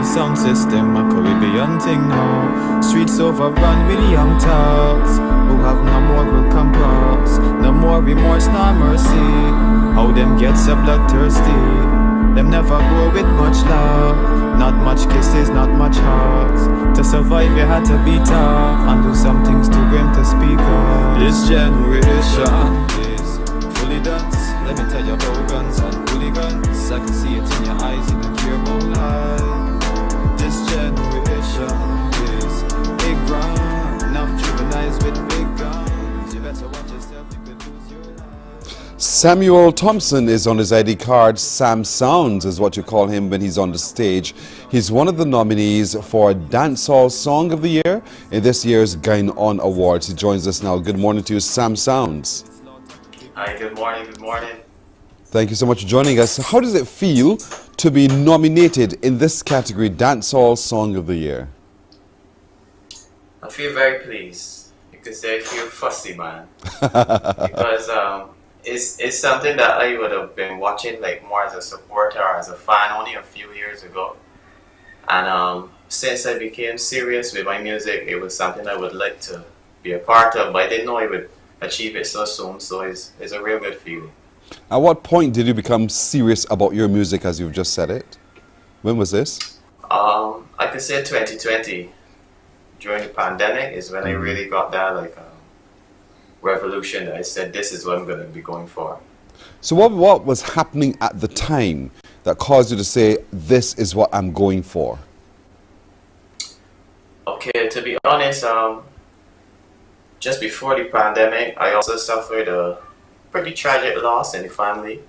sound system, a Caribbean thing now. Streets overrun with young thugs who have no moral compass, no more remorse, no mercy. How them get so bloodthirsty? Them never grow with much love, not much kisses, not much hugs. To survive you had to be tough and do some things too grim to speak of. This generation is fully dance. Let me tell you about guns and hooligans. I can see it in your eyes, you don't care about lies. This generation is ignorant, enough juveniles with big guns. You better watch yourself, you could lose your life. Samuel Thompson is on his ID card. Samsounds is what you call him when he's on the stage. He's one of the nominees for Dancehall Song of the Year in this year's Going On Awards. He joins us now. Good morning to you, Samsounds. Hi, good morning, good morning. Thank you so much for joining us. How does it feel to be nominated in this category, Dancehall Song of the Year? I feel very pleased. You could say I feel fussy, man. Because it's something that I would have been watching like more as a supporter or as a fan only a few years ago. And since I became serious with my music, it was something I would like to be a part of, but I didn't know I would achieve it so soon, so it's a real good feeling. At what point did you become serious about your music, as you've just said it? When was this? I could say 2020, during the pandemic, is when I really got that revolution that I said, this is what I'm going to be going for. So what was happening at the time that caused you to say, this is what I'm going for? Okay, to be honest, just before the pandemic, I also suffered a pretty tragic loss in the family,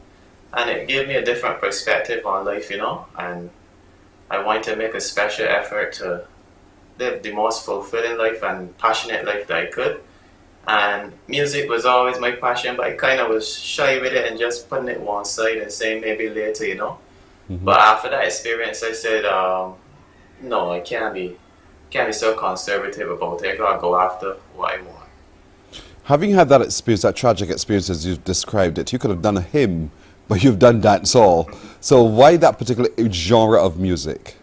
and it gave me a different perspective on life, you know, and I wanted to make a special effort to live the most fulfilling life and passionate life that I could. And music was always my passion, but I kind of was shy with it and just putting it one side and saying maybe later, you know. But after that experience, I said, no, I can't be so conservative about it. I gotta go after what I want. Having had that experience, that tragic experience as you've described it, you could have done a hymn, but you've done dancehall. So why that particular genre of music?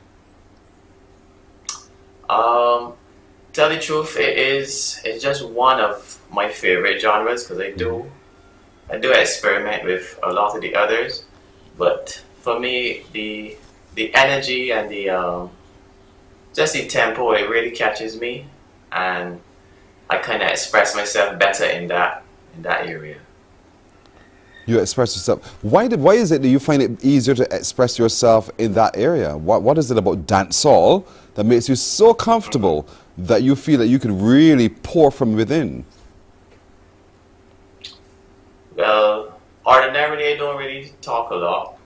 Tell the truth, it's just one of my favorite genres because I do experiment with a lot of the others, but for me the energy and the just the tempo, it really catches me, and I kind of express myself better in that area. You express yourself. Why is it that you find it easier to express yourself in that area? What is it about dancehall that makes you so comfortable that you feel that you could really pour from within? Well, ordinarily I don't really talk a lot,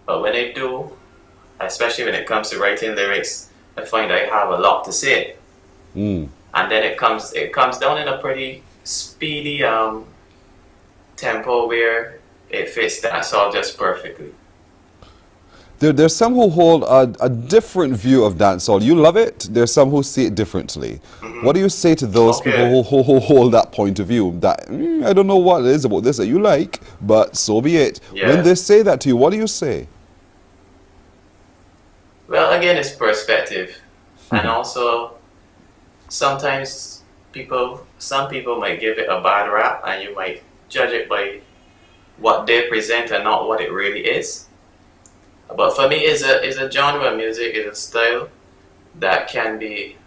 but when I do, especially when it comes to writing lyrics, I find I have a lot to say. And then it comes down in a pretty speedy tempo where it fits dancehall just perfectly. There's some who hold a different view of dancehall. You love it. There's some who see it differently. What do you say to those people who hold that point of view? That I don't know what it is about this that you like, but so be it. Yeah. When they say that to you, what do you say? Well, again, it's perspective, and also sometimes some people might give it a bad rap, and you might judge it by what they present and not what it really is. But for me, it's a genre of music, it's a style that can be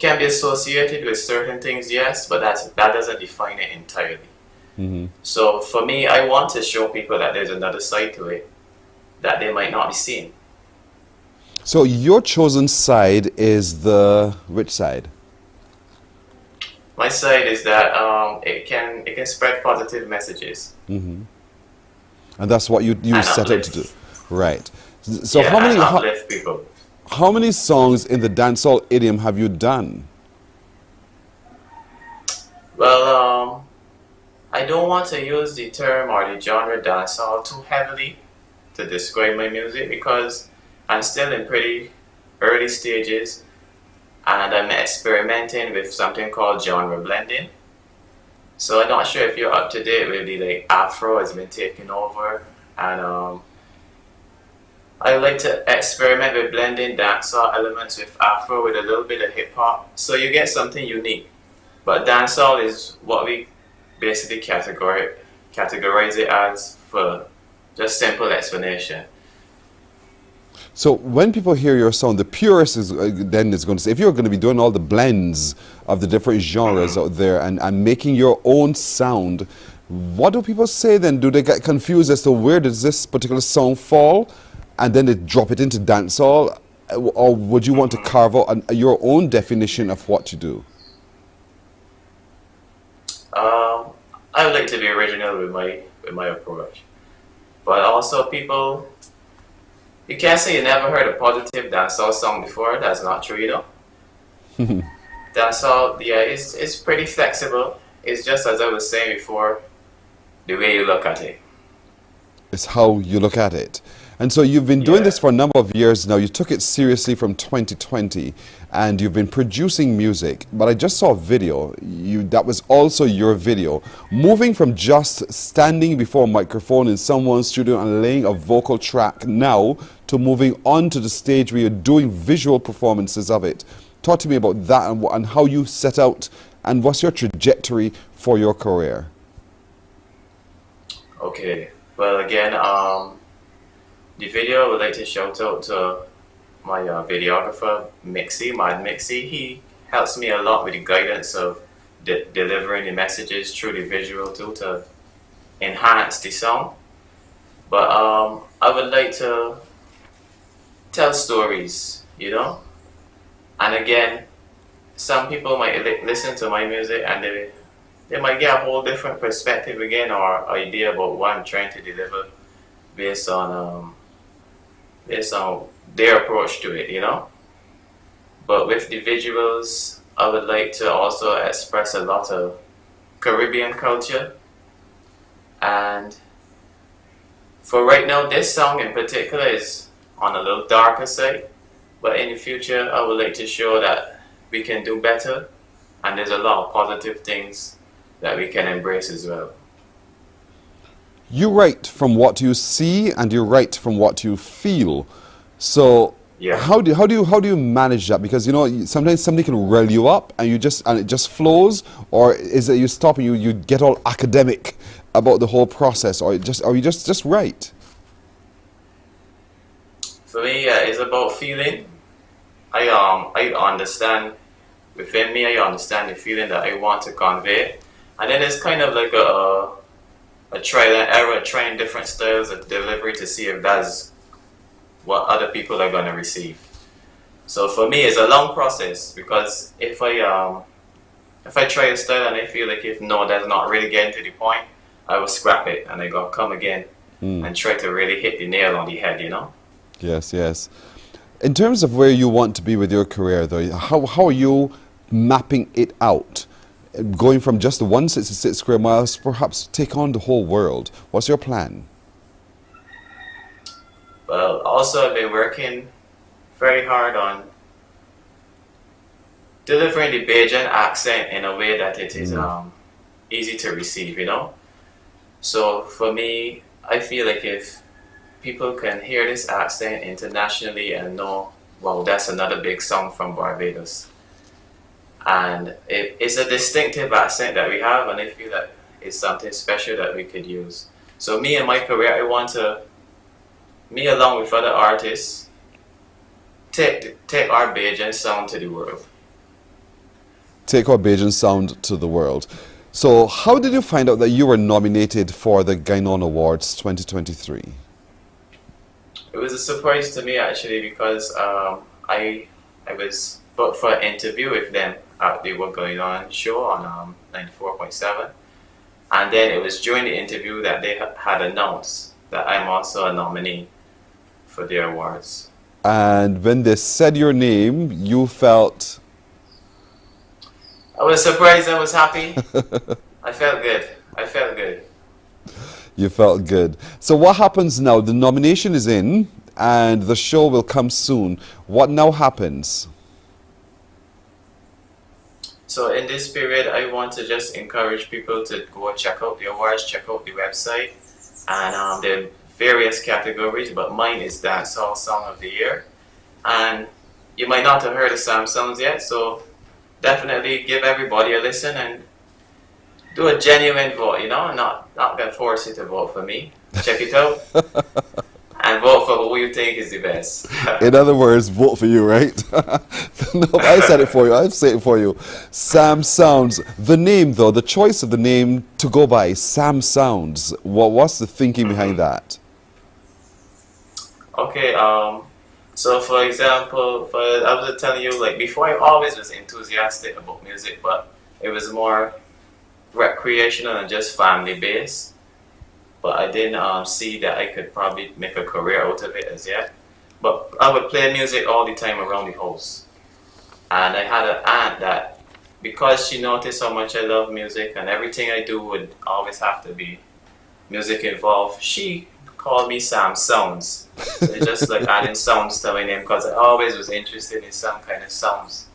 associated with certain things, yes, but that doesn't define it entirely. So for me, I want to show people that there's another side to it that they might not be seeing. So your chosen side is which side? My side is that it can spread positive messages. And that's what you set out to do. Right. So yeah, uplift people. How many songs in the dancehall idiom have you done? Well, I don't want to use the term or the genre dancehall too heavily to describe my music because I'm still in pretty early stages and I'm experimenting with something called genre blending. So I'm not sure if you're up to date with the Afro has been taking over, and I like to experiment with blending dancehall elements with Afro with a little bit of hip hop, so you get something unique. But dancehall is what we basically categorize it as for just simple explanation. So when people hear your sound, the purist is then is going to say, if you're going to be doing all the blends of the different genres out there and making your own sound, what do people say then? Do they get confused as to where does this particular song fall, and then they drop it into dancehall, or would you want to carve out your own definition of what you do? I would like to be original with my approach, but also people. You can't say you never heard a positive dancehall song before. That's not true, you know. Dancehall, yeah, it's pretty flexible. It's just as I was saying before, the way you look at it. It's how you look at it. And so you've been doing this for a number of years now. You took it seriously from 2020, and you've been producing music. But I just saw a video. That was also your video. Moving from just standing before a microphone in someone's studio and laying a vocal track now to moving on to the stage where you're doing visual performances of it. Talk to me about that and how you set out, and what's your trajectory for your career? Okay. Well, again, the video I would like to shout out to my videographer, Mad Mixie. He helps me a lot with the guidance of delivering the messages through the visual too to enhance the sound. But I would like to tell stories, you know? And again, some people might listen to my music and they might get a whole different perspective again or idea about what I'm trying to deliver based on their approach to it, you know. But with the visuals, I would like to also express a lot of Caribbean culture. And for right now, this song in particular is on a little darker side. But in the future, I would like to show that we can do better. And there's a lot of positive things that we can embrace as well. You write from what you see and you write from what you feel. So yeah. how do you manage that? Because you know sometimes somebody can reel you up and it just flows, or is it you stop and you get all academic about the whole process, or you just write? For me, it's about feeling. I understand within me. I understand the feeling that I want to convey, and then it's kind of like a trial and error, trying different styles of delivery to see if that's what other people are going to receive. So for me, it's a long process, because if I try a style and I feel like that's not really getting to the point, I will scrap it and I go come again and try to really hit the nail on the head, you know? Yes, yes. In terms of where you want to be with your career, though, how are you mapping it out? Going from just the 166 square miles, perhaps take on the whole world. What's your plan? Well, also I've been working very hard on delivering the Bajan accent in a way that it is easy to receive, you know? So for me, I feel like if people can hear this accent internationally and know, wow, that's another big song from Barbados. And it's a distinctive accent that we have, and I feel that it's something special that we could use. So me in my career, I want to, me along with other artists, take our Bajan sound to the world. Take our Bajan sound to the world. So how did you find out that you were nominated for the Gainon Awards 2023? It was a surprise to me actually, because I was booked for an interview with them at the What Going On show on 94.7, and then it was during the interview that they had announced that I'm also a nominee for their awards. And when they said your name, you felt? I was surprised. I was happy. I felt good. I felt good. You felt good. So what happens now? The nomination is in and the show will come soon. What now happens? So in this period, I want to just encourage people to go and check out the awards, check out the website, and there are various categories, but mine is Dancehall Song of the Year. And you might not have heard of Samsounds yet, so definitely give everybody a listen and do a genuine vote, you know, I'm not gonna force you to vote for me. Check it out and vote for who you think is the best. In other words, vote for you, right? No, I said it for you. I've said it for you. Samsounds. The name, though, the choice of the name to go by, Samsounds. What's the thinking behind that? Okay, so for example, I was telling you, like before, I always was enthusiastic about music, but it was more recreational and just family based. But I didn't see that I could probably make a career out of it as yet. But I would play music all the time around the house. And I had an aunt that, because she noticed how much I love music and everything I do would always have to be music involved, she called me Samsounds. So it's just like adding sounds to my name because I always was interested in some kind of sounds.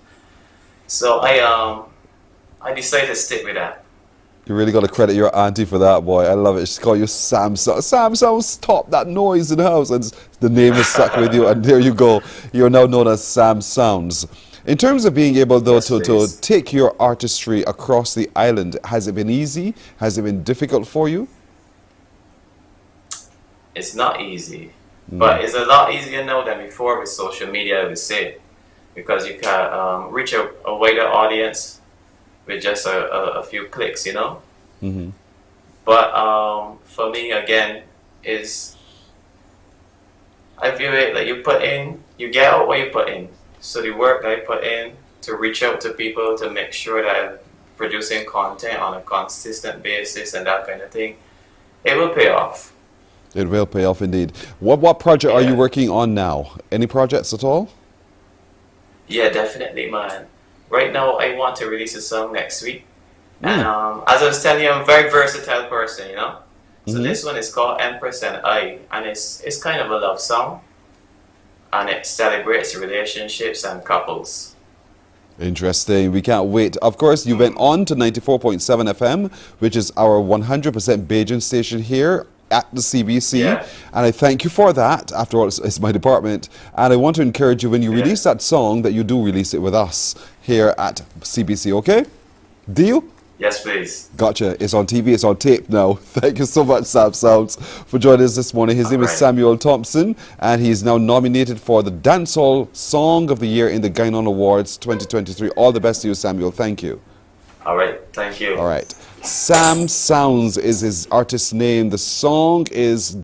So I decided to stick with that. You really got to credit your auntie for that, boy. I love it. She's called you Samsounds. Samsounds, stop that noise in the house. And the name is stuck with you, and there you go. You're now known as Samsounds. In terms of being able, though, to take your artistry across the island, has it been easy? Has it been difficult for you? It's not easy, but it's a lot easier now than before with social media, I would say, because you can reach a wider audience with just a few clicks, you know. Mm-hmm. But for me, again, is I view it like you get out what you put in. So the work that I put in to reach out to people, to make sure that I'm producing content on a consistent basis and that kind of thing, it will pay off. It will pay off indeed. What project are you working on now? Any projects at all? Yeah, definitely, man. Right now, I want to release a song next week. And as I was telling you, I'm a very versatile person, you know? So this one is called Empress and I. And it's kind of a love song. And it celebrates relationships and couples. Interesting. We can't wait. Of course, you went on to 94.7 FM, which is our 100% Bajan station here at the CBC. Yeah. And I thank you for that. After all, it's my department. And I want to encourage you, when you release that song, that you do release it with us here at CBC, okay? Deal? Yes, please. Gotcha. It's on TV. It's on tape now. Thank you so much, Samsounds, for joining us this morning. His name is Samuel Thompson, and he's now nominated for the Dancehall Song of the Year in the Guynon Awards 2023. All the best to you, Samuel. Thank you. All right. Thank you. All right. Samsounds is his artist name. The song is